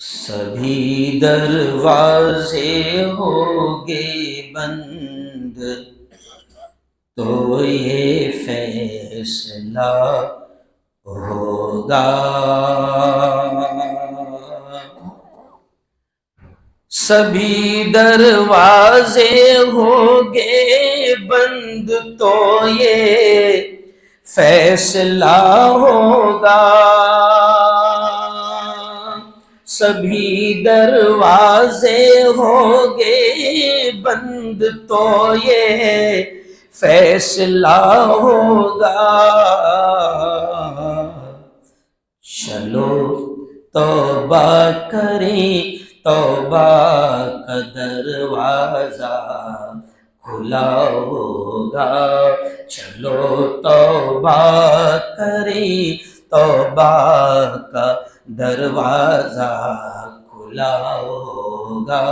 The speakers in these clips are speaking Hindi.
सभी दरवाजे होंगे बंद तो ये फैसला होगा सभी दरवाजे होंगे बंद तो ये फैसला होगा सभी दरवाजे होंगे बंद तो ये फैसला होगा चलो तौबा करें तौबा का दरवाजा खुला होगा चलो तौबा करें तौबा का दरवाजा खुला होगा।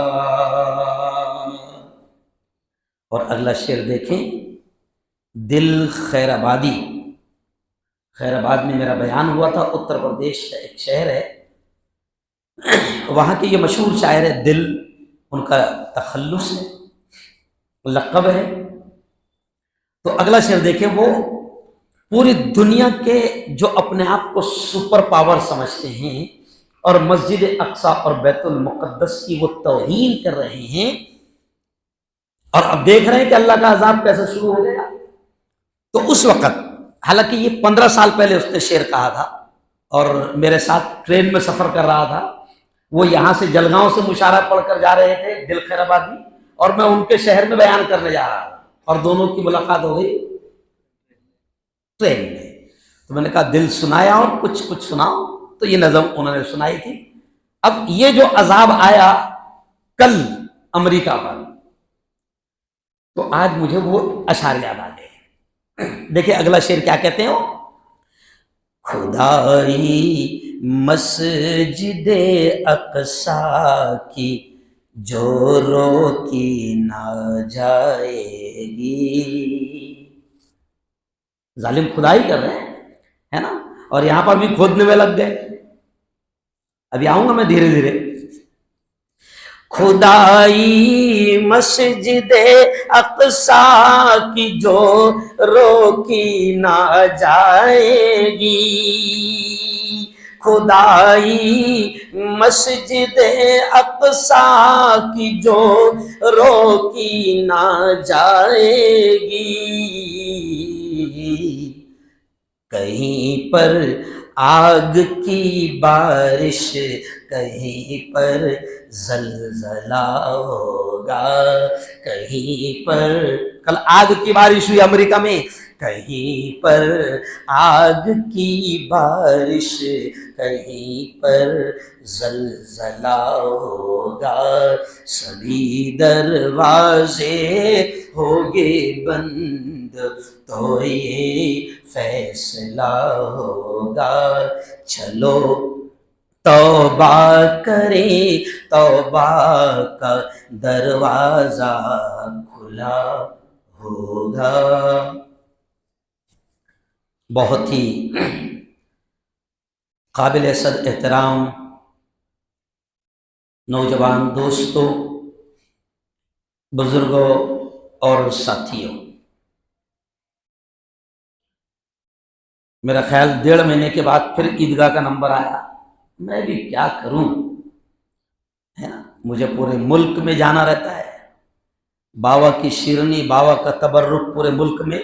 और अगला शेर देखें दिल खैराबादी। खैराबाद में मेरा बयान हुआ था, उत्तर प्रदेश का एक शहर है, वहाँ के ये मशहूर शायर है दिल, उनका तखल्लुस है, लक़ब है। तो अगला शेर देखें, वो पूरी दुनिया के जो अपने आप को सुपर पावर समझते हैं और मस्जिद अक्सा और बैतुल मुक़द्दस की वो तौहीन कर रहे हैं और अब देख रहे हैं कि अल्लाह का अज़ाब कैसे शुरू हो गया। तो उस वक़्त, हालांकि ये 15 साल पहले उसने शेर कहा था और मेरे साथ ट्रेन में सफ़र कर रहा था, वो यहाँ से जलगांव से मुशारा पढ़कर जा रहे थे दिल खैराबादी और मैं उनके शहर में बयान करने जा रहा था और दोनों की मुलाकात हो गई ट्रेन में। तो मैंने कहा दिल सुनाया और कुछ कुछ सुनाओ, तो ये नज़म उन्होंने सुनाई थी। अब ये जो अजाब आया कल अमेरिका पर, तो आज मुझे वो अशार याद आ गए। देखिए अगला शेर क्या कहते हो, खुदाई मस्जिद अक्सा की जो रोकी ना जाएगी। जालिम खुदाई कर रहे हैं, है ना, और यहां पर भी खोदने में लग गए। अभी आऊंगा मैं धीरे धीरे। खुदाई मस्जिदे अक़सा की जो रोकी ना जाएगी, खुदाई मस्जिदे अक़सा की जो रोकी ना जाएगी, कहीं पर आग की बारिश, कहीं पर जलजला होगा, कहीं पर कल आग की बारिश हुई अमेरिका में, कहीं पर आग की बारिश, कहीं पर जलजला होगा, सभी दरवाजे होंगे बंद तो ये फैसला होगा, चलो तौबा करें, तौबा का दरवाजा खुला होगा। बहुत ही काबिल सद एहतराम नौजवान दोस्तों, बुजुर्गों और साथियों, मेरा ख्याल 1.5 महीने के बाद फिर ईदगाह का नंबर आया। मैं भी क्या करूं, है ना, मुझे पूरे मुल्क में जाना रहता है, बाबा की शिरनी, बाबा का तबर्रुक पूरे मुल्क में,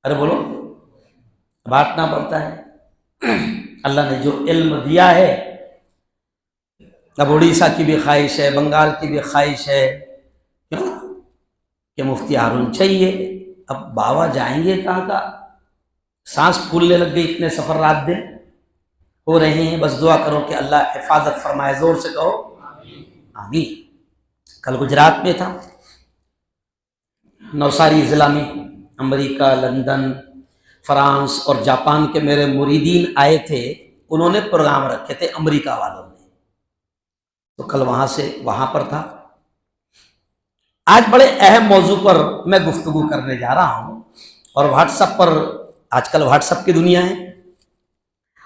अरे बोलो, बांटना पड़ता है। अल्लाह ने जो इल्म दिया है, अब उड़ीसा की भी ख्वाहिश है, बंगाल की भी ख्वाहिश है, क्यों कि मुफ्ती हारून चाहिए। अब बाबा जाएंगे कहाँ का, सांस फूलने लग गई, इतने सफ़र रात दिन हो रहे हैं। बस दुआ करो कि अल्लाह हिफाजत फरमाए, जोर से कहो आमीन। कल गुजरात में था, नवसारी ज़िला में, अमेरिका, लंदन, फ्रांस और जापान के मेरे मुरीदीन आए थे, उन्होंने प्रोग्राम रखे थे अमेरिका वालों ने, तो कल वहाँ से वहाँ पर था। आज बड़े अहम मौजू पर मैं गुफ्तगू करने जा रहा हूँ, और व्हाट्सएप पर, आजकल व्हाट्सएप की दुनिया है,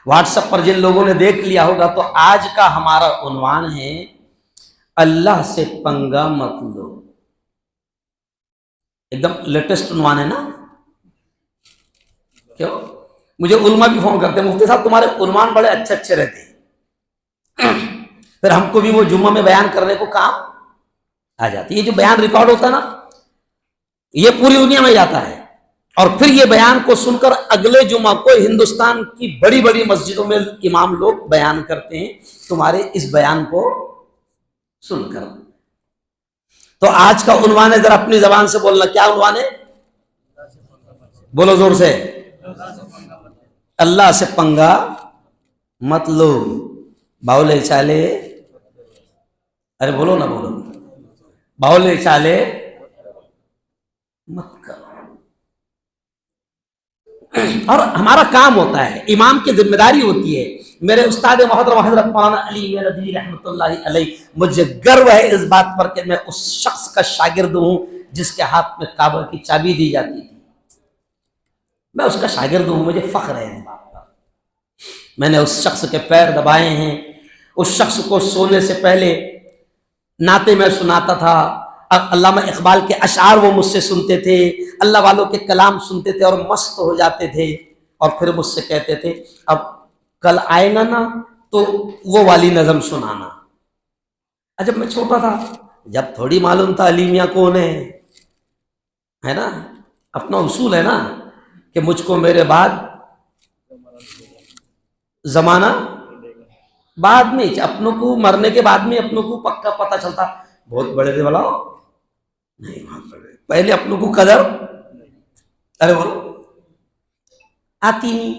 व्हाट्सएप पर जिन लोगों ने देख लिया होगा, तो आज का हमारा उन्वान है अल्लाह से पंगा मत लो। एकदम लेटेस्ट उन्वान है ना, क्यों? मुझे उलमा भी फोन करते हैं, मुफ्ती साहब तुम्हारे उन्वान बड़े अच्छे अच्छे रहते हैं। फिर हमको भी वो जुम्मा में बयान करने को काम आ जाती है। ये जो बयान रिकॉर्ड होता है ना, ये पूरी दुनिया में जाता है, और फिर ये बयान को सुनकर अगले जुम्मा को हिंदुस्तान की बड़ी बड़ी मस्जिदों में इमाम लोग बयान करते हैं तुम्हारे इस बयान को सुनकर। तो आज का उन्वान है, जरा अपनी जबान से बोलना, क्या उन्वान है? बोलो जोर से, अल्लाह से पंगा मत लो, बाउले चाले, अरे बोलो ना, बोलो, बाउले चाले मत करो। और हमारा काम होता है, इमाम की जिम्मेदारी होती है। मेरे उस्ताद मोहतरम हज़रत मौलाना अली नदवी रहमतुल्लाहि अलैह, मुझे गर्व है इस बात पर कि मैं उस शख्स का शागिर्द हूं जिसके हाथ में काबा की चाबी दी जाती थी। मैं उसका शागिर्द हूं, मुझे फख्र है इस बात पर। मैंने उस शख्स के पैर दबाए हैं, उस शख्स को सोने से पहले नाते में सुनाता था, अल्लामा इकबाल के अशार वो मुझसे सुनते थे, अल्लाह वालों के कलाम सुनते थे और मस्त हो जाते थे, और फिर मुझसे कहते थे अब कल आएगा ना तो वो वाली नज़म सुनाना। जब मैं छोटा था, जब थोड़ी मालूम था अली मियां कौन है ना, अपना उसूल है ना कि मुझको मेरे बाद जमाना बाद में, अपनों को मरने के बाद में अपनों को पक्का पता चलता। बहुत बड़े थे बोला नहीं, पहले अपनों को कदर, अरे बोलो, आती नहीं।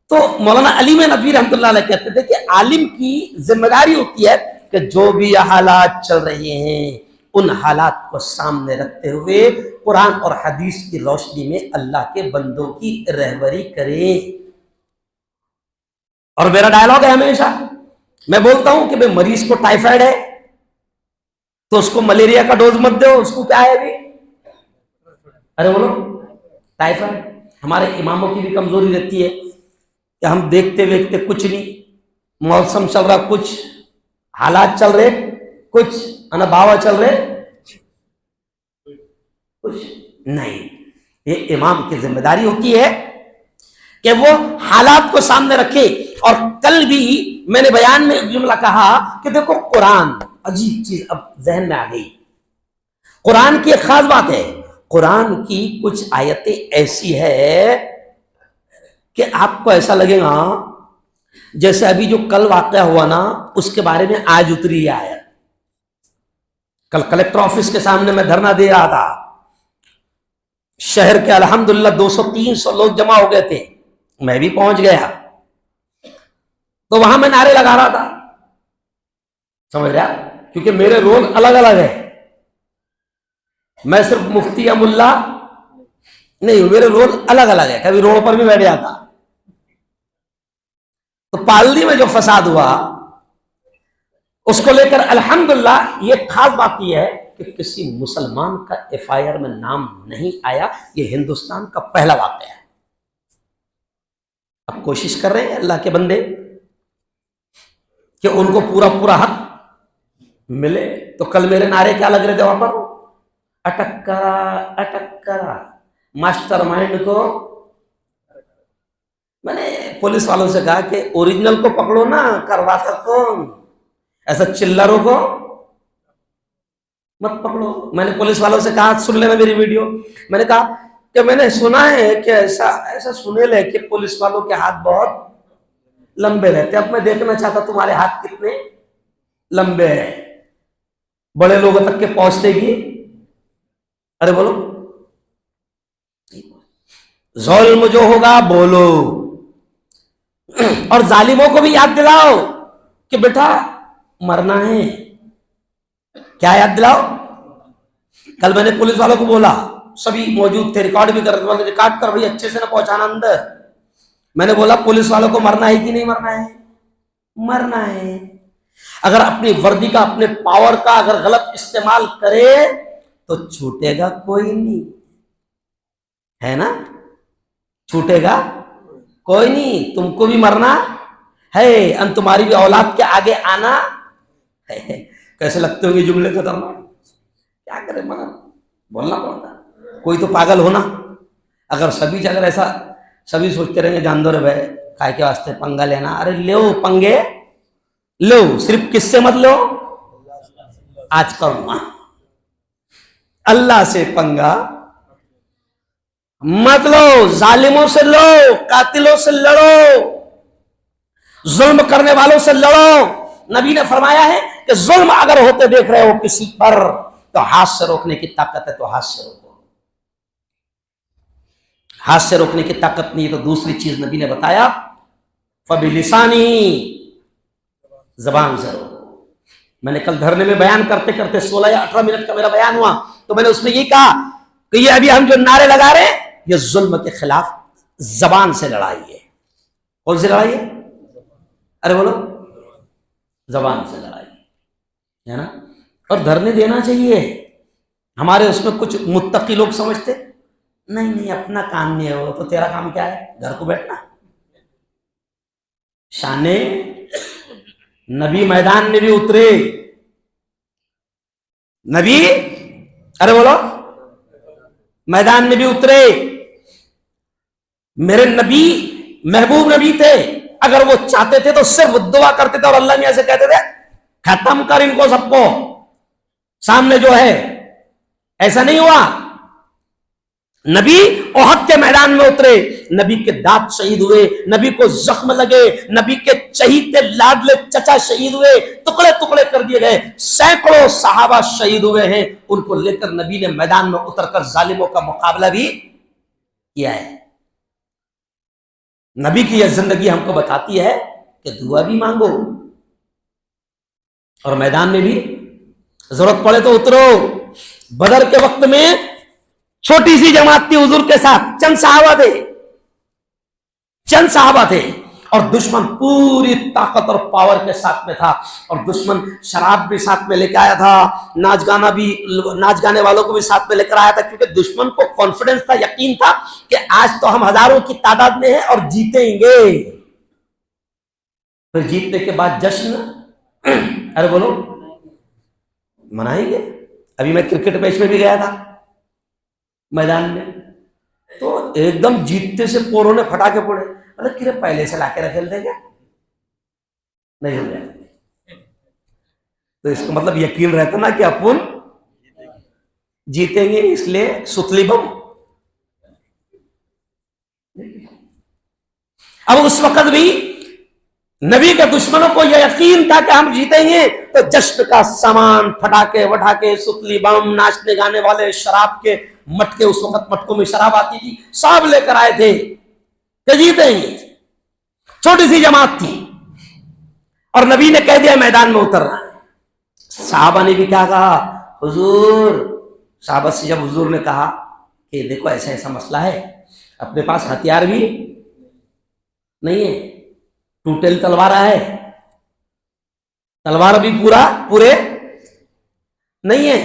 तो मौलाना अली में नबी रहमतुल्लाह अलैह कहते थे कि आलिम की जिम्मेदारी होती है कि जो भी हालात चल रहे हैं उन हालात को सामने रखते हुए कुरान और हदीस की रोशनी में अल्लाह के बंदों की रहबरी करें। और मेरा डायलॉग है हमेशा, मैं बोलता हूं कि भाई मरीज को टाइफाइड है तो उसको मलेरिया का डोज मत दो, उसको क्या है अभी, अरे बोलो, टाइफाइड। हमारे इमामों की भी कमजोरी रहती है कि हम देखते देखते कुछ नहीं, मौसम चल रहा कुछ, हालात चल रहे कुछ, अनबावा चल रहे कुछ नहीं। ये इमाम की जिम्मेदारी होती है कि वो हालात को सामने रखे। और कल भी मैंने बयान में जुमला कहा कि देखो कुरान, अजीब चीज अब जहन में आ गई। कुरान की एक खास बात है, कुरान की कुछ आयतें ऐसी है कि आपको ऐसा लगेगा जैसे अभी जो कल वाकया हुआ ना, उसके बारे में आज उतरी है आयत। कल कलेक्टर ऑफिस के सामने मैं धरना दे रहा था, शहर के अल्हम्दुलिल्लाह 200-300 लोग जमा हो गए थे, मैं भी पहुंच गया। तो वहां मैं नारे लगा रहा था, समझ रहा, क्योंकि मेरे रोल अलग अलग है। मैं सिर्फ मुफ्ती या मुल्ला नहीं, मेरे रोल अलग अलग है। कभी रोड पर भी बैठ जाता। तो पालदी में जो फसाद हुआ उसको लेकर अल्हम्दुलिल्लाह ये खास बात यह है कि किसी मुसलमान का एफआईआर में नाम नहीं आया। ये हिंदुस्तान का पहला वाकया है। अब कोशिश कर रहे हैं अल्लाह के बंदे कि उनको पूरा पूरा हक मिले। तो कल मेरे नारे क्या लग रहे थे वहां पर, अटक करा मास्टरमाइंड को। मैंने पुलिस वालों से कहा कि ओरिजिनल को पकड़ो ना, करवाता कौन, ऐसा चिल्लरों को मत पकड़ो। मैंने पुलिस वालों से कहा, सुन लेना मेरी वीडियो, मैंने कहा कि मैंने सुना है कि ऐसा ऐसा सुनेल है कि पुलिस वालों के हाथ बहुत लंबे रहते। अब मैं देखना चाहता तुम्हारे हाथ कितने लंबे हैं, बड़े लोगों तक के पहुंचतेगी। अरे बोलो, जुल्म जो होगा बोलो, और जालिमों को भी याद दिलाओ कि बेटा मरना है। क्या याद दिलाओ? कल मैंने पुलिस वालों को बोला, सभी मौजूद थे, रिकॉर्ड भी कर रहे थे, रिकॉर्ड कर भाई अच्छे से ना पहुंचाना अंदर। मैंने बोला पुलिस वालों को मरना है कि नहीं मरना है? मरना है। अगर अपनी वर्दी का, अपने पावर का अगर गलत इस्तेमाल करे तो छूटेगा कोई नहीं, है ना? छूटेगा कोई नहीं। तुमको भी मरना है, और तुम्हारी भी औलाद के आगे आना है। कैसे लगते होंगे जुमले खतरनाक, क्या करें मगर बोलना पड़ता। कोई तो पागल होना। अगर सभी जगह ऐसा सभी सोचते रहेंगे जान दो रे भाई, काय के वास्ते पंगा लेना। अरे लो पंगे लो, सिर्फ किससे मत लो, आज करूंगा अल्लाह से पंगा मत लो, जालिमों से लो, कातिलों से लड़ो, जुल्म करने वालों से लड़ो। नबी ने फरमाया है कि जुल्म अगर होते देख रहे हो किसी पर तो हाथ से रोकने की ताकत है तो हाथ से रोको। हाथ से रोकने की ताकत नहीं तो दूसरी चीज नबी ने बताया, फबिलिसानी, जबान से रोको। मैंने कल धरने में बयान करते करते 16 या 18 मिनट का मेरा बयान हुआ, तो मैंने उसमें ये कहा कि ये अभी हम जो नारे लगा रहे हैं ये जुल्म के खिलाफ जबान से लड़ाई है। कौन सी लड़ाई है? अरे बोलो, जबान से लड़ाई है ना। और धरने देना चाहिए। हमारे उसमें कुछ मुत्तकी लोग समझते नहीं नहीं अपना काम नहीं है वो, तो तेरा काम क्या है? घर को बैठना। शाने नबी मैदान में भी उतरे, नबी, अरे बोलो, मैदान में भी उतरे। मेरे नबी महबूब नबी थे, अगर वो चाहते थे तो सिर्फ दुआ करते थे और अल्लाह ने ऐसे कहते थे खत्म कर इनको सबको, सामने जो है। ऐसा नहीं हुआ। नबी ओहद के मैदान में उतरे, नबी के दांत शहीद हुए, नबी को जख्म लगे, नबी के चहीते लाडले चचा शहीद हुए, टुकड़े टुकड़े कर दिए गए, सैकड़ों सहाबा शहीद हुए हैं। उनको लेकर नबी ने मैदान में उतरकर जालिमों का मुकाबला भी किया है। नबी की यह जिंदगी हमको बताती है कि दुआ भी मांगो और मैदान में भी जरूरत पड़े तो उतरो। बदर के वक्त में छोटी सी जमात थी हुजूर के साथ, चंद साहबा थे और दुश्मन पूरी ताकत और पावर के साथ में था। और दुश्मन शराब भी साथ में लेकर आया था, नाच गाने वालों को भी साथ में लेकर आया था, क्योंकि दुश्मन को कॉन्फिडेंस था, यकीन था कि आज तो हम हजारों की तादाद में हैं और जीतेंगे। फिर जीतने के बाद जश्न अरे बोलो, मनाएंगे। अभी मैं क्रिकेट मैच में भी गया था मैदान में, तो एकदम जीतते से पोरों ने फटाके फोड़े। मतलब कि पहले से लाके रखे थे क्या? नहीं हो गया। तो इसका मतलब यकीन रहता ना कि अपन जीतेंगे, इसलिए सुतली बम। अब उस वक्त भी नबी के दुश्मनों को यह यकीन था कि हम जीतेंगे, तो जश्न का सामान, फटाके वटाके, सुतली बम, नाचने गाने वाले, शराब के मटके, उस वक्त मटकों में शराब आती थी, सब लेकर आए थे कि जीतेंगे। छोटी सी जमात थी और नबी ने कह दिया मैदान में उतरना है। साहबा ने भी क्या कहा, हुजूर, साहबा से जब हुजूर ने कहा कि देखो ऐसा ऐसा मसला है, अपने पास हथियार भी नहीं है, टूटेल तलवार है, तलवार भी पूरे नहीं है,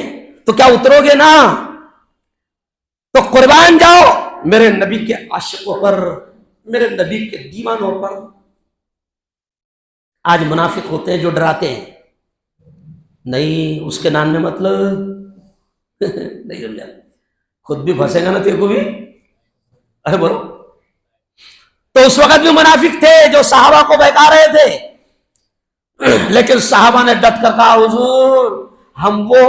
तो क्या उतरोगे ना? तो कुर्बान जाओ मेरे नबी के आशिकों पर, मेरे नबी के दीवानों पर। आज मुनाफिक होते हैं जो डराते हैं, नहीं उसके नाम में मतलब नहीं समझा, खुद भी फंसेगा ना तेरे को भी। अरे बोलो, तो उस वक्त भी मुनाफिक थे जो सहाबा को बहका रहे थे, लेकिन सहाबा ने डट कर कहा, हुजूर हम वो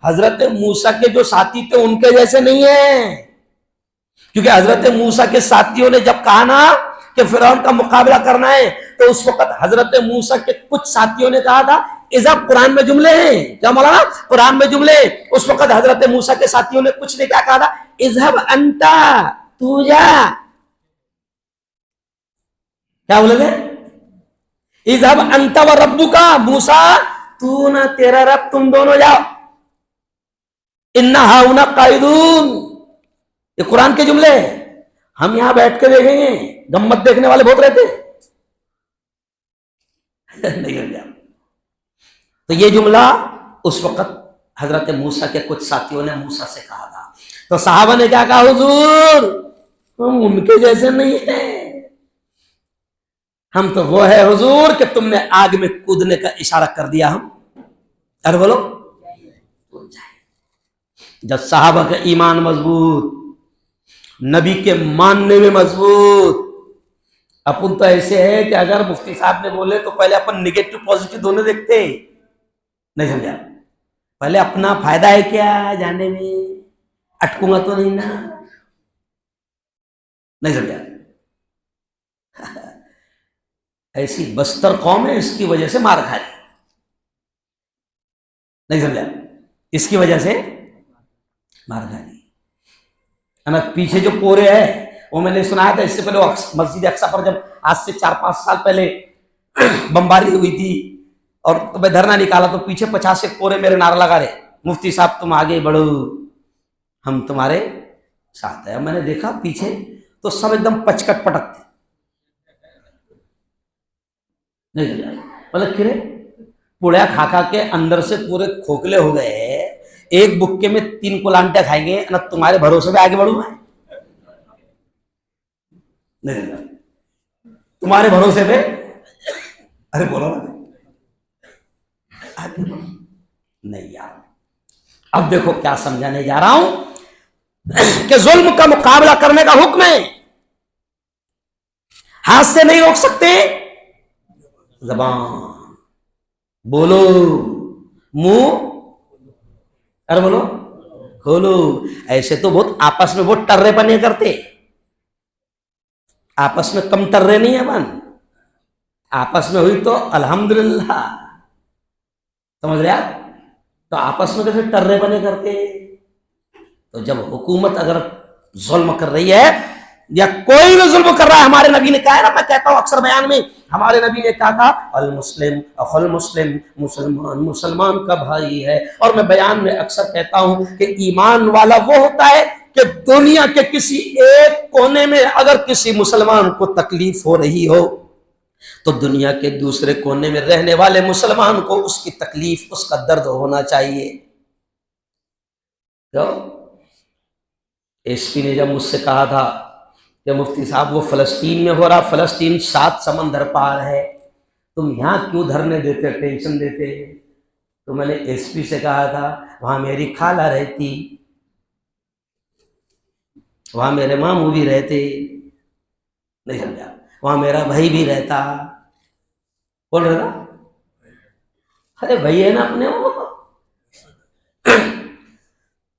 हजरत मूसा के जो साथी थे उनके जैसे नहीं है। क्योंकि हजरत मूसा के साथियों ने जब कहा ना कि फिरौन का मुकाबला करना है, तो उस वक्त हजरत मूसा के कुछ साथियों ने कहा था, इज़ब कुरान में जुमले हैं क्या मौलाना, कुरान में जुमले। उस वक्त हजरत मूसा के साथियों ने कुछ ने क्या कहा था, इज़हब अंता, तू जा। क्या बोले थे? इज़हब अंता व रब्बुका, मूसा तू ना तेरा रब, तुम दोनों जाओ, इन्ना हाउना कायदून। ये कुरान के जुमले हैं। हम यहां बैठ के देखेंगे, गम्मत देखने वाले बहुत रहते नहीं हो गया। तो ये जुमला उस वक्त हजरत मूसा के कुछ साथियों ने मूसा से कहा था। तो साहबा ने क्या कहा, हुजूर हम उनके जैसे नहीं है, हम तो वो है हुजूर कि तुमने आग में कूदने का इशारा कर दिया, हम अरे बोलो जब साहबा का ईमान मजबूत, नबी के मानने में मजबूत। अपन तो ऐसे है कि अगर मुफ्ती साहब ने बोले तो पहले अपन निगेटिव पॉजिटिव दोनों देखते, नहीं समझा, पहले अपना फायदा है क्या जाने में, अटकूंगा तो नहीं ना, नहीं समझा। ऐसी बस्तर कौम है, इसकी वजह से मार खा रही, नहीं समझा, इसकी वजह से मार खा रही। पीछे जो पोरे है वो मैंने सुनाया था इससे पहले, मस्जिद अक्सा पर जब आज से 4-5 साल पहले बमबारी हुई थी और तो मैं धरना निकाला, तो पीछे 50 एक पोरे मेरे नारा लगा रहे, मुफ्ती साहब तुम आगे बढ़ो, हम तुम्हारे साथ है। मैंने देखा पीछे तो सब एकदम पचकट पटक थे, नहीं मतलब किरे पुड़िया खा के अंदर से पूरे खोखले हो गए, एक बुक्के में 3 कुलांटे खाएंगे ना, तुम्हारे भरोसे पे आगे बढ़ू मैं, नहीं तुम्हारे भरोसे पे, अरे बोलो नहीं यार। अब देखो क्या समझाने जा रहा हूं कि जुल्म का मुकाबला करने का हुक्म है, हाथ से नहीं रोक सकते, जबान बोलो, मुंह अरे बोलो खोलो। ऐसे तो बहुत आपस में बहुत टर्रे बने करते, आपस में कम टर्रे नहीं है बन, आपस में हुई तो अल्हम्दुलिल्लाह, समझ रहे आप, तो आपस में कैसे टर्रे बने करते। तो जब हुकूमत अगर जुल्म कर रही है या कोई भी जुल्म कर रहा है, हमारे नबी ने कहा है ना, मैं कहता हूं अक्सर बयान में, हमारे नबी ने कहा था अल मुस्लिम अखुल मुस्लिम, मुसलमान मुसलमान का भाई है। और मैं बयान में अक्सर कहता हूं कि ईमान वाला वो होता है कि दुनिया के किसी एक कोने में अगर किसी मुसलमान को तकलीफ हो रही हो, तो दुनिया के दूसरे कोने में रहने वाले मुसलमान को उसकी तकलीफ, उसका दर्द होना चाहिए। क्यों? एसपी ने जब मुझसे कहा था कि मुफ्ती साहब वो फलस्तीन में हो रहा, फलस्तीन 7 समंदर पार है, तुम यहाँ क्यों धरने देते, टेंशन देते? तो मैंने एसपी से कहा था, वहां मेरी खाला रहती, वहां मेरे मामू भी रहते, नहीं समझा, वहां मेरा भाई भी रहता। बोल रहे ना, अरे भाई है ना अपने वो।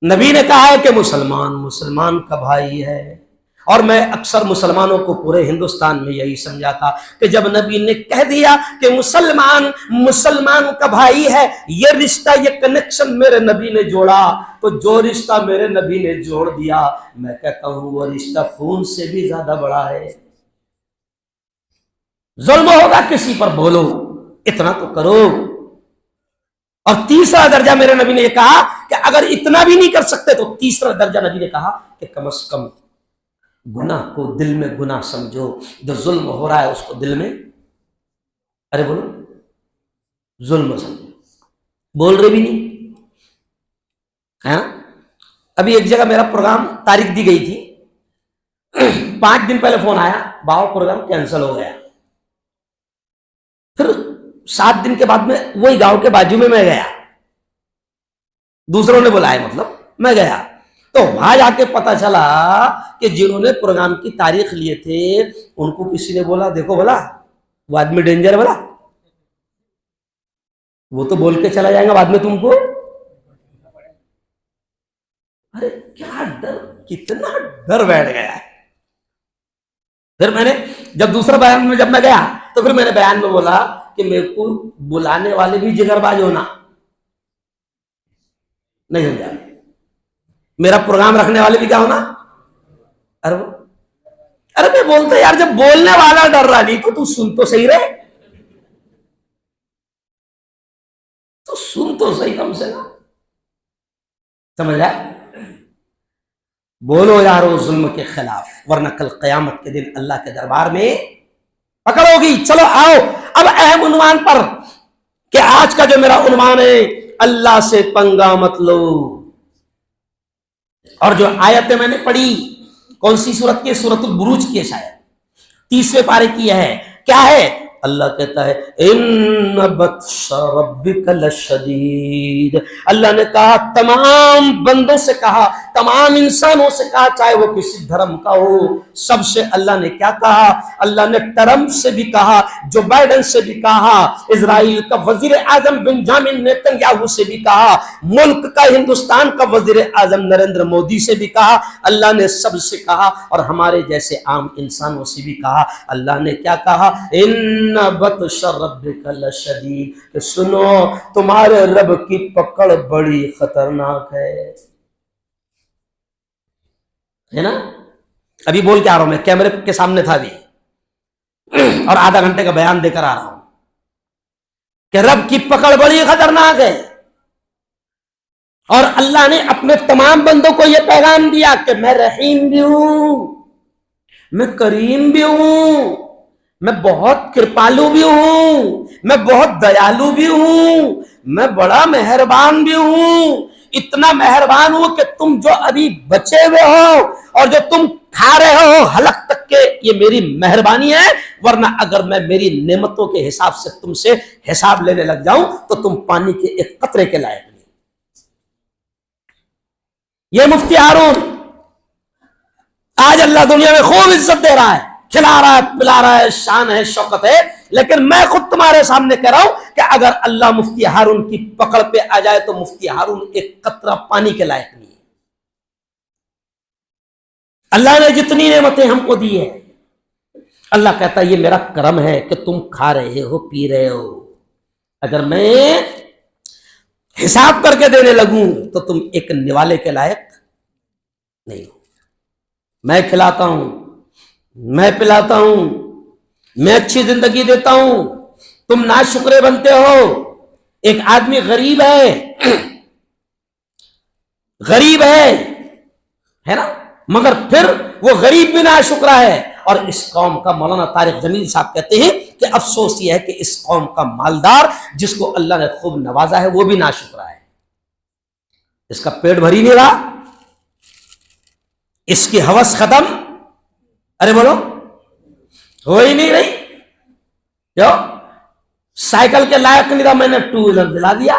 नबी ने कहा है कि मुसलमान मुसलमान का भाई है। और मैं अक्सर मुसलमानों को पूरे हिंदुस्तान में यही समझा था कि जब नबी ने कह दिया कि मुसलमान मुसलमान का भाई है, ये रिश्ता, ये कनेक्शन मेरे नबी ने जोड़ा, तो जो रिश्ता मेरे नबी ने जोड़ दिया, मैं कहता हूं वो रिश्ता खून से भी ज्यादा बड़ा है। जुल्म होगा किसी पर, बोलो, इतना तो करो। और तीसरा दर्जा मेरे नबी ने कहा कि अगर इतना भी नहीं कर सकते तो तीसरा दर्जा नबी ने कहा कि कम से कम गुनाह को दिल में गुनाह समझो, जो जुल्म हो रहा है उसको दिल में, अरे बोलो, जुल्म समझो। बोल रहे भी नहीं है ना। अभी एक जगह मेरा प्रोग्राम तारीख दी गई थी, 5 दिन पहले फोन आया, बाबा प्रोग्राम कैंसिल हो गया। फिर 7 दिन के बाद में वही गांव के बाजू में मैं गया, दूसरों ने बुलाया, मतलब मैं गया, तो वहां जाके पता चला कि जिन्होंने प्रोग्राम की तारीख लिए थे उनको किसी ने बोला, देखो बोला वो आदमी डेंजर है, बोला वो तो बोल के चला जाएगा बाद में तुमको। अरे क्या डर, कितना डर बैठ गया है। फिर मैंने जब दूसरा बयान में जब मैं गया तो फिर मैंने बयान में बोला कि मेरे को बुलाने वाले भी जिगरबाज होना, नहीं समझा, मेरा प्रोग्राम रखने वाले भी क्या होना। अरे अरे मैं बोलते यार, जब बोलने वाला डर रहा नहीं तो तू सुन तो सही रहे, तो सुन तो सही कम से कम, समझ रहा। बोलो यारो जुल्म के खिलाफ, वरना कल कयामत के दिन अल्लाह के दरबार में पकड़ोगी। चलो आओ अब अहम उन्वान पर, कि आज का जो मेरा उन्वान है, अल्लाह से पंगा मत लो। और जो आयतें मैंने पढ़ी, कौन सी सूरत की? सूरतुल बुरूज की, शायद 30वें पारे की है। क्या है? अल्लाह कहता है इन्न बत्शा रब्बिका लशदीद। अल्लाह ने कहा, तमाम बंदों से कहा, तमाम इंसानों से कहा, चाहे वो किसी धर्म का हो, सबसे अल्लाह ने क्या कहा? अल्लाह ने ट्रंप से भी कहा, जो बाइडेन से भी कहा, इजराइल का वजीर आजम बेंजामिन नेतन्याहू से भी कहा, मुल्क का हिंदुस्तान का वजीर आजम नरेंद्र मोदी से भी कहा, अल्लाह ने सबसे कहा, और हमारे जैसे आम इंसानों से भी कहा। अल्लाह ने क्या कहा? इन्ना बत्शा रब्बिका लशदीद, कि सुनो तुम्हारे रब की पकड़ बड़ी खतरनाक है ना। अभी बोल के आ रहा हूं, मैं कैमरे के सामने था अभी, और आधा घंटे का बयान देकर आ रहा हूं कि रब की पकड़ बड़ी खतरनाक है। और अल्लाह ने अपने तमाम बंदों को यह पैगाम दिया कि मैं रहीम भी हूं, मैं करीम भी हूं, मैं बहुत कृपालु भी हूं, मैं बहुत दयालु भी हूं, मैं बड़ा मेहरबान भी हूं। इतना मेहरबान हूं कि तुम जो अभी बचे हुए हो और जो तुम खा रहे हो हलक तक के, ये मेरी मेहरबानी है, वरना अगर मैं मेरी नेमतों के हिसाब से तुमसे हिसाब लेने लग जाऊं तो तुम पानी के एक कतरे के लायक नहीं। ये मुफ्ती हारून, आज अल्लाह दुनिया में खूब इज्जत दे रहा है, खिला रहा है, पिला रहा है, शान है, शौकत है, लेकिन मैं खुद तुम्हारे सामने कह रहा हूं कि अगर अल्लाह मुफ्ती हारून की पकड़ पे आ जाए तो मुफ्ती हारून एक कतरा पानी के लायक नहीं है। अल्लाह ने जितनी नेमतें हमको दी है, अल्लाह कहता है ये मेरा करम है कि तुम खा रहे हो, पी रहे हो। अगर मैं हिसाब करके देने लगूं तो तुम एक निवाले के लायक नहीं हो। मैं खिलाता हूं, मैं पिलाता हूं, मैं अच्छी जिंदगी देता हूं, तुम नाशुक्रे बनते हो। एक आदमी गरीब है ना, मगर फिर वो गरीब भी नाशुक्रा है। और इस कौम का मौलाना तारिक जमील साहब कहते हैं कि अफसोस ये है कि इस कौम का मालदार जिसको अल्लाह ने खूब नवाजा है वो भी नाशुक्रा है। इसका पेट भर ही नहीं रहा, इसकी हवस खत्म, अरे बोलो, हो ही नहीं रही। क्यों? साइकिल के लायक नहीं था, मैंने टू व्हीलर दिला दिया,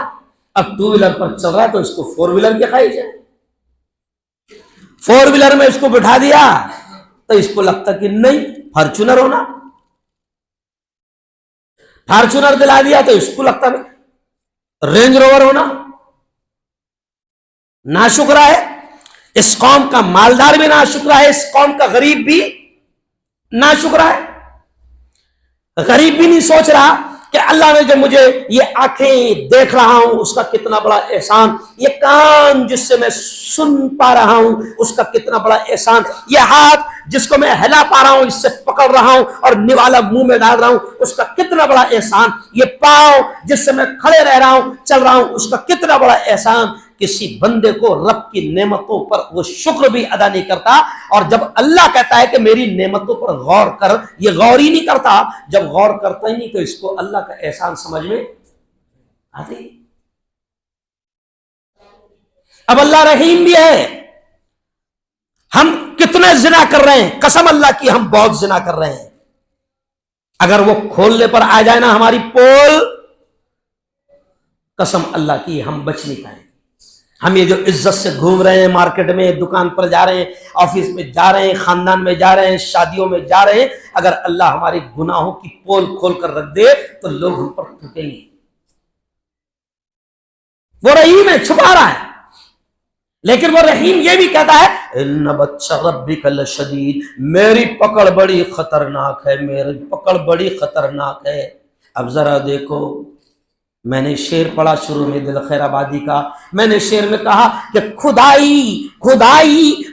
अब टू व्हीलर पर चल रहा है तो इसको फोर व्हीलर की ख्वाहिश है। फोर व्हीलर में इसको बिठा दिया तो इसको लगता कि नहीं फॉर्च्यूनर होना, फॉर्च्यूनर दिला दिया तो इसको लगता रेंज रोवर होना। नाशुक्रा है, इस कौम का मालदार भी नाशुक्रा है, इस कौम का गरीब भी नाशुक्रा है। गरीब भी नहीं सोच रहा कि अल्लाह ने जो मुझे ये आंखें देख रहा हूं उसका कितना बड़ा एहसान, ये कान जिससे मैं सुन पा रहा हूं उसका कितना बड़ा एहसान, ये हाथ जिसको मैं हिला पा रहा हूं, इससे पकड़ रहा हूं और निवाला मुंह में डाल रहा हूं उसका कितना बड़ा एहसान, ये पांव जिससे मैं खड़े रह रहा हूं चल रहा हूं उसका कितना बड़ा एहसान। किसी बंदे को रब की नेमतों पर वो शुक्र भी अदा नहीं करता, और जब अल्लाह कहता है कि मेरी नेमतों पर गौर कर, ये गौर ही नहीं करता। जब गौर करता ही नहीं तो इसको अल्लाह का एहसान समझ में आती। अब अल्लाह रहीम भी है, हम कितने जिना कर रहे हैं, कसम अल्लाह की हम बहुत जिना कर रहे हैं। अगर वो खोलने पर आ जाए ना हमारी पोल, कसम अल्लाह की हम बच नहीं पाएंगे। हम ये जो इज्जत से घूम रहे हैं, मार्केट में, दुकान पर जा रहे हैं, ऑफिस में जा रहे हैं, खानदान में जा रहे हैं, शादियों में जा रहे हैं, अगर अल्लाह हमारे गुनाहों की पोल खोल कर रख दे तो लोग हम पर थूकेंगे। वो रहीम है, छुपा रहा है, लेकिन वो रहीम ये भी कहता है इन्ना बच्चा रब्बिक लशदीद, मेरी पकड़ बड़ी खतरनाक है, मेरी पकड़ बड़ी खतरनाक है। अब जरा देखो, मैंने शेर पढ़ा शुरू में दिल खैराबादी का, मैंने शेर में कहा कि खुदाई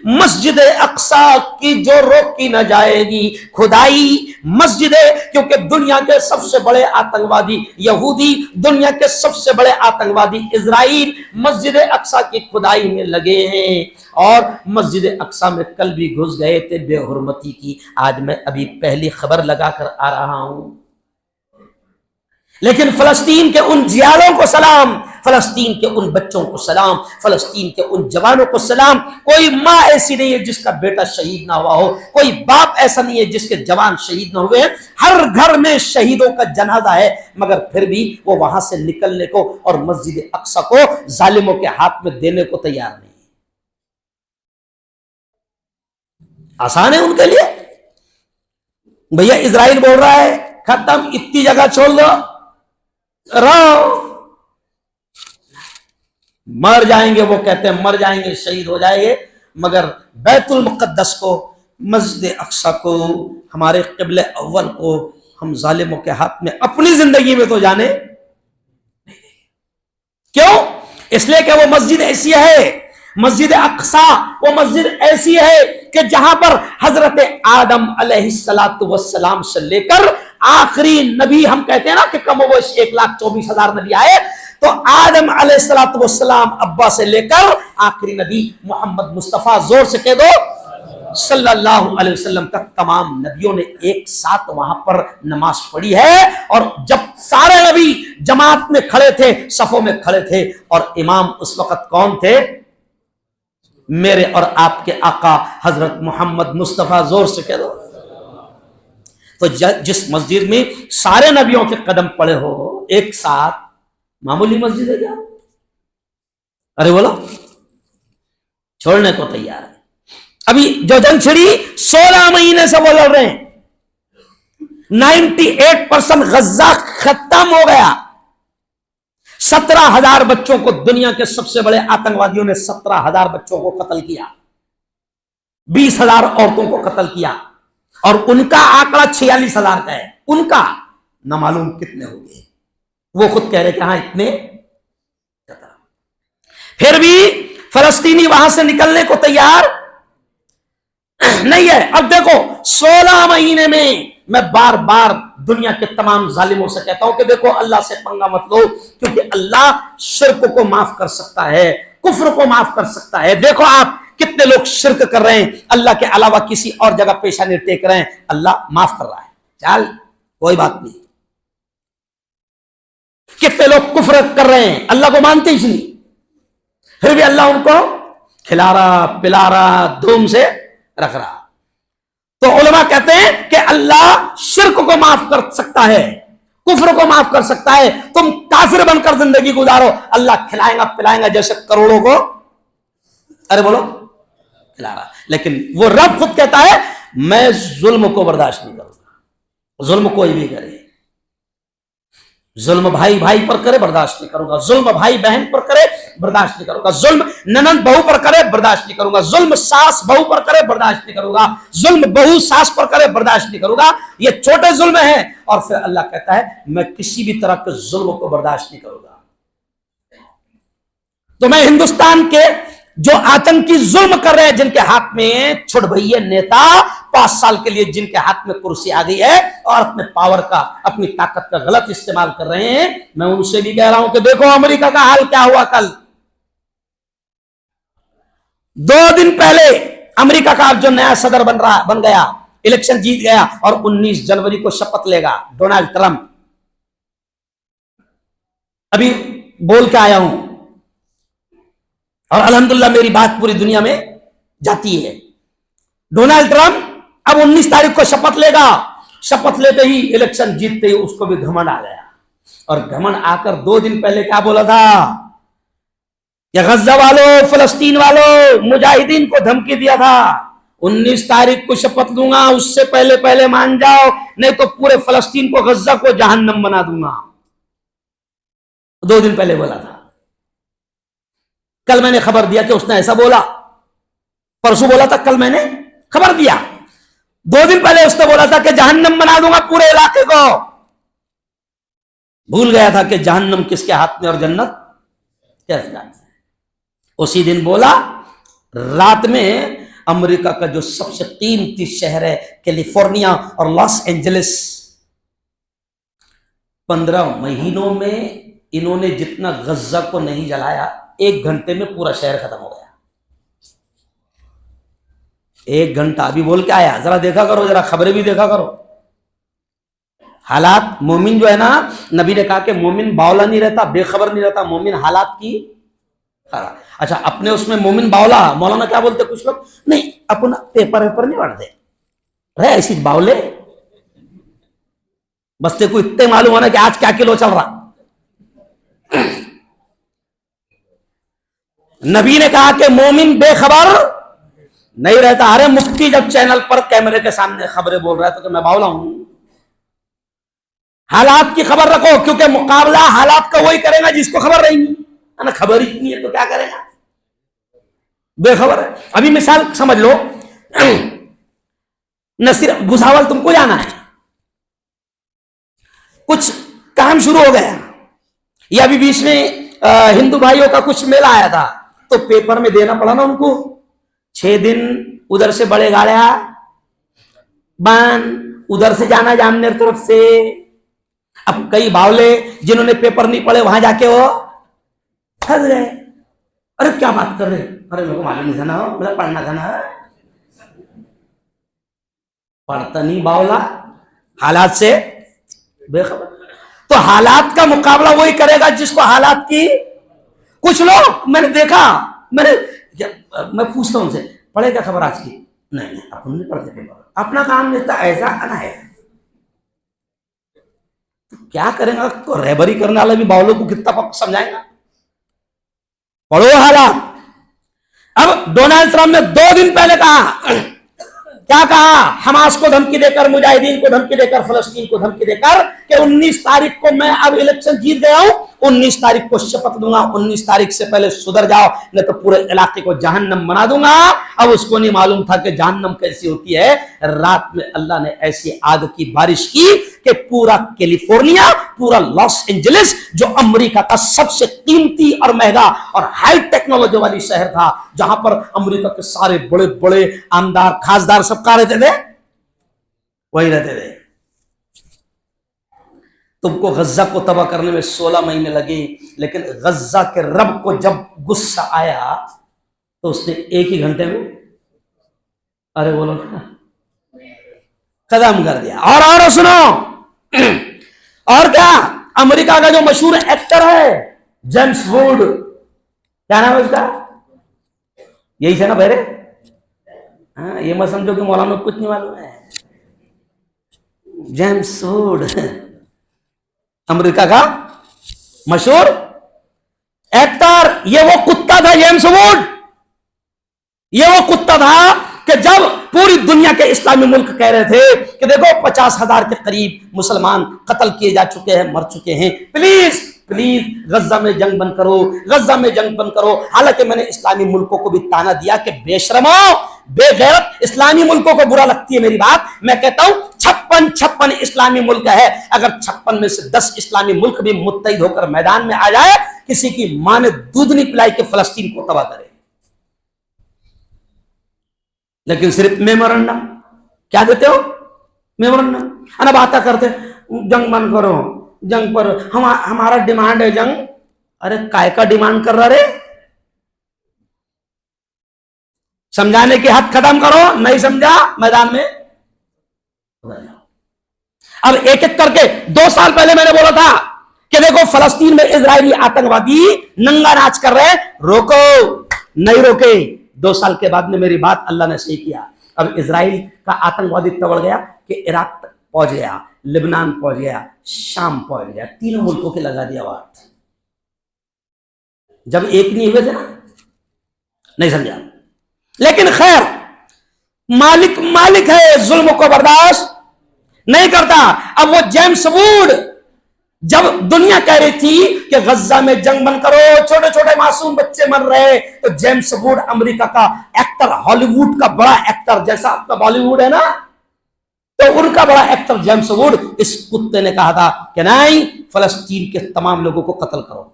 मस्जिद अक्सा की जो रोकी न जाएगी, खुदाई मस्जिद, क्योंकि दुनिया के सबसे बड़े आतंकवादी यहूदी, दुनिया के सबसे बड़े आतंकवादी इजराइल मस्जिद अक्सा की खुदाई में लगे हैं, और मस्जिद अक्सा में कल भी घुस गए थे बेहुरमती की। आज मैं अभी पहली खबर लगाकर आ रहा हूं, लेकिन फलस्तीन के उन जियालों को सलाम, फलस्तीन के उन बच्चों को सलाम, फलस्तीन के उन जवानों को सलाम। कोई माँ ऐसी नहीं है जिसका बेटा शहीद ना हुआ हो, कोई बाप ऐसा नहीं है जिसके जवान शहीद ना हुए। हर घर में शहीदों का जनाजा है, मगर फिर भी वो वहां से निकलने को और मस्जिद अक्सा को जालिमों के हाथ में देने को तैयार नहीं। आसान है उनके लिए, भैया इजराइल बोल रहा है खत्म, इतनी जगह छोड़ दो, रहो, मर जाएंगे, वो कहते हैं मर जाएंगे, शहीद हो जाएंगे, मगर बैतुल मुक़द्दस को, मस्जिद अक्सा को, हमारे क़िबले अव्वल को हम जालिमों के हाथ में अपनी जिंदगी में तो जाने। क्यों? इसलिए कि वो मस्जिद ऐसी है, मस्जिद अक्सा वो मस्जिद ऐसी है कि जहां पर हजरत आदम अलैहिस्सलातु वस्सलाम से लेकर आखिरी नबी, हम कहते हैं ना कि कम वो 1,24,000 नबी आए, तो आदम अलैहिस्सलातु वस्सलाम अब्बा से लेकर आखिरी नबी मोहम्मद मुस्तफा, जोर से कह दो, सल्लल्लाहु अलैहि वसल्लम तक तमाम नबियों ने एक साथ वहां पर नमाज पढ़ी है। और जब सारे नबी जमात में खड़े थे, सफों में खड़े थे, और इमाम उस वक्त कौन थे? मेरे और आपके आका हजरत मोहम्मद मुस्तफा, जोर से कह दो। तो जिस मस्जिद में सारे नबियों के कदम पड़े हो एक साथ, मामूली मस्जिद है क्या? अरे बोलो, छोड़ने को तैयार है। अभी जो जंग छिड़ी 16 महीने से वो लड़ रहे हैं, 98% गज्जा खत्म हो गया। 17,000 बच्चों को, दुनिया के सबसे बड़े आतंकवादियों ने 17,000 बच्चों को कत्ल किया, 20,000 औरतों को कत्ल किया, और उनका आंकड़ा 46,000 का है। उनका न मालूम कितने हो गए, वो खुद कह रहे कि हाँ इतने। फिर भी फलस्तीनी वहां से निकलने को तैयार नहीं है। अब देखो 16 महीने में मैं बार बार दुनिया के तमाम जालिमों से कहता हूं कि देखो अल्लाह से पंगा मत लो, क्योंकि अल्लाह शिर्क को माफ कर सकता है, कुफ्र को माफ कर सकता है। देखो आप कितने लोग शिर्क कर रहे हैं, अल्लाह के अलावा किसी और जगह पेशानी टेक रहे हैं, अल्लाह माफ कर रहा है, चल कोई बात नहीं। कितने लोग कुफ्र कर रहे हैं, अल्लाह को मानते ही नहीं, फिर भी अल्लाह उनको खिला रहा, पिला रहा, धूम से रख रहा। तो उलमा कहते हैं कि अल्लाह शिर्क को माफ कर सकता है, कुफ्र को माफ कर सकता है। तुम काफिर बनकर जिंदगी गुजारो, अल्लाह खिलाएगा पिलाएगा जैसे करोड़ों को, अरे बोलो, खिला रहा। लेकिन वो रब खुद कहता है मैं जुल्म को बर्दाश्त नहीं करूंगा। जुल्म कोई भी करे, जुल्म भाई भाई पर करे बर्दाश्त नहीं करूंगा, जुल्म भाई बहन पर करे बर्दाश्त नहीं करूंगा, जुल्म ननद बहू पर करे बर्दाश्त नहीं करूंगा, जुल्म सास बहू पर करे बर्दाश्त नहीं करूंगा, जुल्म बहू सास पर करे बर्दाश्त नहीं करूंगा। ये छोटे जुल्म हैं। और फिर अल्लाह कहता है मैं किसी भी तरह के जुल्म को बर्दाश्त नहीं करूंगा। तो मैं हिंदुस्तान के जो आतंकी जुल्म कर रहे हैं, जिनके हाथ में छुट भैया नेता 5 साल के लिए जिनके हाथ में कुर्सी आ गई है और अपने पावर का अपनी ताकत का गलत इस्तेमाल कर रहे हैं, मैं उनसे भी कह रहा हूं कि देखो अमेरिका का हाल क्या हुआ। कल 2 दिन पहले अमेरिका का जो नया सदर बन गया, इलेक्शन जीत गया और 19 जनवरी को शपथ लेगा डोनाल्ड ट्रंप। अभी बोल के आया हूं और अल्हम्दुलिल्लाह मेरी बात पूरी दुनिया में जाती है। डोनाल्ड ट्रंप अब 19 तारीख को शपथ लेगा। शपथ लेते ही, इलेक्शन जीतते ही उसको भी घमंड आ गया। और घमंड आकर 2 दिन पहले क्या बोला था कि गज़ा वालों, फलस्तीन वालों, मुजाहिदीन को धमकी दिया था 19 तारीख को शपथ लूंगा, उससे पहले पहले मान जाओ नहीं तो पूरे फलस्तीन को, गज़ा को जहन्नम बना दूंगा। 2 दिन पहले बोला था। कल मैंने खबर दिया कि उसने ऐसा बोला, परसों बोला था, कल मैंने खबर दिया। 2 दिन पहले उसने बोला था कि जहन्नम बना दूंगा पूरे इलाके को। भूल गया था कि जहन्नम किसके हाथ में और जन्नत किसके हाथ में। उसी दिन बोला, रात में अमेरिका का जो सबसे कीमती शहर है कैलिफोर्निया और लॉस एंजलिस, 15 महीनों में इन्होंने जितना गज़ा को नहीं जलाया, 1 घंटे में पूरा शहर खत्म हो गया। 1 घंटा। अभी बोल के आया, जरा देखा करो, जरा खबरें भी देखा करो। हालात, मोमिन जो है ना, नबी ने कहा कि मोमिन बावला नहीं रहता, बेखबर नहीं रहता, मोमिन हालात की। अच्छा, अपने उसमें मोमिन बावला, मौलाना क्या बोलते कुछ लोग, नहीं अपना पेपर नहीं पढ़ते रहे, ऐसी बावले बस तेरे को इतने मालूम होना कि आज क्या किलो चल रहा। नबी ने कहा कि मोमिन बेखबर नहीं रहता। अरे मुफ्ती जब चैनल पर कैमरे के सामने खबरें बोल रहा है तो मैं बावला हूं। हालात की खबर रखो, क्योंकि मुकाबला हालात का वही करेगा जिसको खबर रहेगी ना। खबर ही नहीं है तो क्या करेगा, बेखबर है। अभी मिसाल समझ लो, नसीर भुसावल तुमको जाना है, कुछ काम शुरू हो गया, या अभी बीच में हिंदू भाइयों का कुछ मेला आया था, तो पेपर में देना पड़ा ना उनको। 6 दिन उधर से बड़े गाड़िया बन, उधर से जाना जामनेर तरफ से। अब कई बावले जिन्होंने पेपर नहीं पढ़े वहां जाके वो फंस गए। अरे क्या बात कर रहे, अरे मेरे को मालूम नहीं था ना, मतलब पढ़ना था ना। पढ़ता नहीं बावला, हालात से बेखबर। तो हालात का मुकाबला वही करेगा जिसको हालात की। कुछ लोग मैंने देखा, मैं पूछता हूं उनसे, पढ़े क्या खबर आज की? नहीं अपन नहीं पढ़ते पेपर, अपना काम नहीं था, ऐसा आना है। तो क्या करेगा? तो रहबरी करने वाला भी बावलों को कितना समझाएगा? पढ़ो हालात। अब डोनाल्ड ट्रंप ने 2 दिन पहले कहा, क्या कहा? हमास को धमकी देकर, मुजाहिदीन को धमकी देकर, फलस्तीन को धमकी देकर कि 19 तारीख को मैं अब इलेक्शन जीत गया हूं, 19 तारीख को शपथ लूंगा, 19 तारीख से पहले सुधर जाओ नहीं तो पूरे इलाके को जहन्नम बना दूंगा। अब उसको नहीं मालूम था कि जहन्नम कैसी होती है। रात में अल्लाह ने ऐसी आग की बारिश की कि पूरा कैलिफोर्निया, पूरा लॉस एंजलिस, जो अमेरिका का सबसे कीमती और महंगा और हाई टेक्नोलॉजी वाली शहर था, जहां पर अमेरिका के सारे बड़े बड़े आमदार खासदार सब कहां रहते थे, वही रहते थे। तुमको गज़ा को तबाह करने में 16 महीने लगे, लेकिन गज़ा के रब को जब गुस्सा आया तो उसने 1 ही घंटे में, अरे बोलो ना, खत्म कर दिया। और सुनो, और क्या, अमेरिका का जो मशहूर एक्टर है जेम्स वुड, क्या नाम है उसका? यही है ना बहरे? हाँ, ये मत समझो कि मौलाना कुछ नहीं मालूम है। जेम्स वुड अमेरिका का मशहूर एक्टर। ये वो कुत्ता था जेम्स वुड, ये वो कुत्ता था कि जब पूरी दुनिया के इस्लामी मुल्क कह रहे थे कि देखो 50,000 के करीब मुसलमान कत्ल किए जा चुके हैं, मर चुके हैं, प्लीज प्लीज गज्जा में जंग बंद करो, गज्जा में जंग बंद करो। हालांकि मैंने इस्लामी मुल्कों को भी ताना दिया कि बेशरमो, बेगैरत, इस्लामी मुल्कों को बुरा लगती है मेरी बात। मैं कहता हूं 56 इस्लामी मुल्क है, अगर 56 में से 10 इस्लामी मुल्क भी मुत्तहिद होकर मैदान में आ जाए, किसी की मां ने दूध नहीं पिलाई कि फलस्तीन को तबाह करे, लेकिन सिर्फ मेमोरेंडम क्या देते हो, मेमोरेंडम। अना बातें करते जंग बंद करो, जंग पर हमारा डिमांड है जंग। अरे काय का डिमांड कर रहा रे, समझाने की हद खत्म करो, नहीं समझा मैदान में। अब एक एक करके 2 साल पहले मैंने बोला था कि देखो फलस्तीन में इजरायली आतंकवादी नंगा नाच कर रहे हैं, रोको, नहीं रोके। 2 साल के बाद में मेरी बात अल्लाह ने सही किया। अब इजराइल का आतंकवादी इतना बढ़ गया कि इराक तक पहुंच गया, लेबनान पहुंच गया, शाम पहुंच गया, 3 मुल्कों के लगा दिया वाट। जब एक नहीं हुए थे ना, नहीं समझा। लेकिन खैर, मालिक मालिक है, जुल्म को बर्दाश्त नहीं करता। अब वो जेम्स वुड जब दुनिया कह रही थी कि गज्जा में जंग बंद करो, छोटे छोटे मासूम बच्चे मर रहे, तो जेम्स वुड अमेरिका का एक्टर, हॉलीवुड का बड़ा एक्टर, जैसा आपका बॉलीवुड है ना, तो उनका बड़ा एक्टर जेम्स वुड, इस कुत्ते ने कहा था कि नहीं, फलस्तीन के तमाम लोगों को कत्ल करो,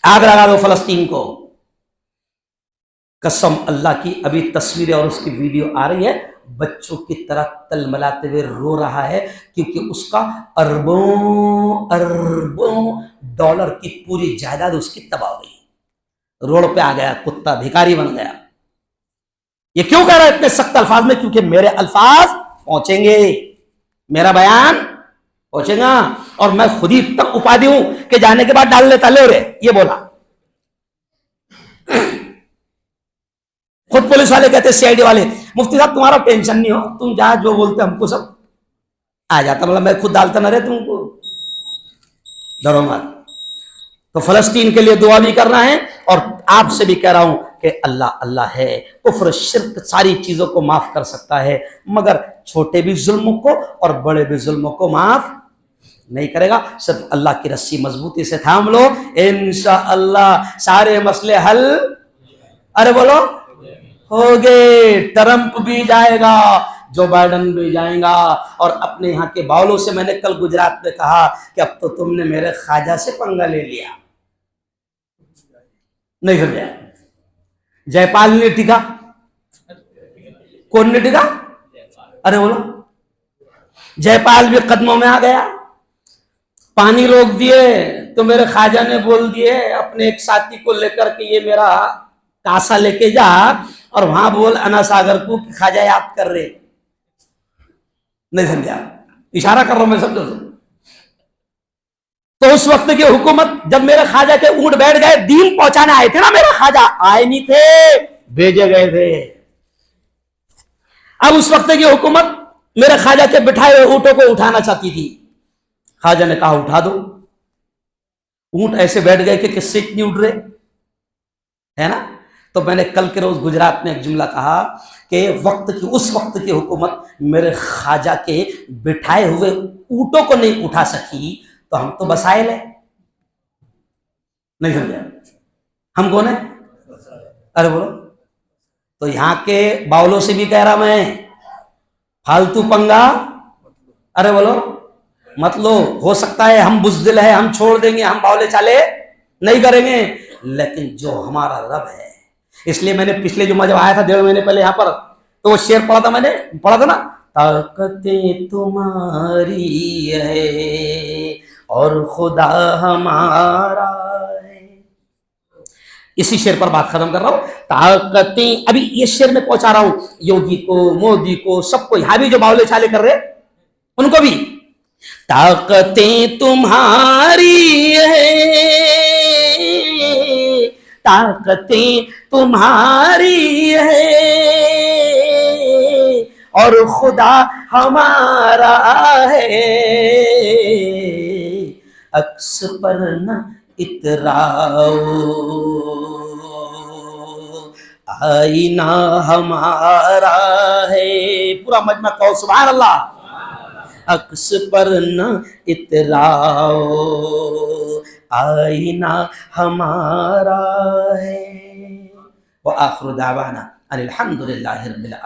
आग लगा दो फलस्तीन को। कसम अल्लाह की, अभी तस्वीरें और उसकी वीडियो आ रही है, बच्चों की तरह तलमलाते हुए रो रहा है, क्योंकि उसका अरबों अरबों डॉलर की पूरी जायदाद उसकी तबाह हो गई। रोड पे आ गया कुत्ता, भिखारी बन गया। ये क्यों कह रहा है इतने सख्त अल्फाज में? क्योंकि मेरे अल्फाज पहुंचेंगे, मेरा बयान पहुंचेगा, और मैं खुद ही तक उपाधि हूं कि जाने के बाद डाल लेता ले रे, ये बोला। खुद पुलिस वाले कहते, सीआईडी वाले, मुफ्ती साहब तुम्हारा टेंशन नहीं हो, तुम जहां जो बोलते हमको सब आ जाता, मतलब मैं खुद डालता ना रहे तुमको, डरो मत। तो फलस्तीन के लिए दुआ भी करना है, और आपसे भी कह रहा हूं कि अल्लाह अल्लाह है, कुफ्र शिर्क सारी चीजों को माफ कर सकता है, मगर छोटे भी जुल्मों को और बड़े भी जुल्मों को माफ नहीं करेगा। सिर्फ अल्लाह की रस्सी मजबूती से थाम लो, इंशाअल्लाह सारे मसले हल। अरे बोलो, हो गए। ट्रंप भी जाएगा, जो बाइडन भी जाएगा, और अपने यहाँ के बावलों से मैंने कल गुजरात में कहा कि अब तो तुमने मेरे ख्वाजा से पंगा ले लिया, नहीं समझा। जयपाल ने टिका, कौन ने टिका? अरे बोलो, जयपाल भी कदमों में आ गया। पानी रोक दिए तो मेरे ख्वाजा ने बोल दिए अपने एक साथी को लेकर के, ये मेरा कासा लेके जा और वहां बोल अना सागर को कि ख्वाजा याद कर रहे, नहीं समझा, इशारा कर रहा हूं मैं, समझो। तो उस वक्त की हुकूमत, जब मेरे ख्वाजा के ऊंट बैठ गए, दीन पहुंचाने आए थे ना, मेरा ख्वाजा आए नहीं थे, भेजे गए थे। अब उस वक्त की हुकूमत मेरे ख्वाजा के बिठाए हुए ऊंटों को उठाना चाहती थी। ख्वाजा ने कहा उठा दो। ऊंट ऐसे बैठ गए कि किससे नहीं उठ रहे, है ना। तो मैंने कल के रोज गुजरात में एक जुमला कहा कि उस वक्त की हुकूमत मेरे ख्वाजा के बिठाए हुए ऊंटों को नहीं उठा सकी, तो हम तो बसाए ले, नहीं समझा। हम कौन है? अरे बोलो। तो यहां के बावलों से भी कह रहा मैं, फालतू पंगा, अरे बोलो, मत लो। हो सकता है हम बुज़दिल है, हम छोड़ देंगे, हम बावले चाले नहीं करेंगे, लेकिन जो हमारा रब है। इसलिए मैंने पिछले जुम्मा जब आया था 1.5 महीने पहले यहां पर, तो वो शेर पढ़ा था, मैंने पढ़ा था ना, ताकतें तुम्हारी है और खुदा हमारा है। इसी शेर पर बात खत्म कर रहा हूं। ताकतें, अभी ये शेर में पहुंचा रहा हूं योगी को, मोदी को, सबको, यहां भी जो बावले चाले कर रहे उनको भी। ताकतें तुम्हारी है, ताकतें तुम्हारी है और खुदा हमारा है, अक्स पर न इतराओ, आईना हमारा है। पूरा मजमा कहो सुभान अल्लाह। अक्स पर न इतराओ, आईना हमारा है। व आखिरु दावाना अनिल हम्दुलिल्लाहि रब्बिल आलमीन।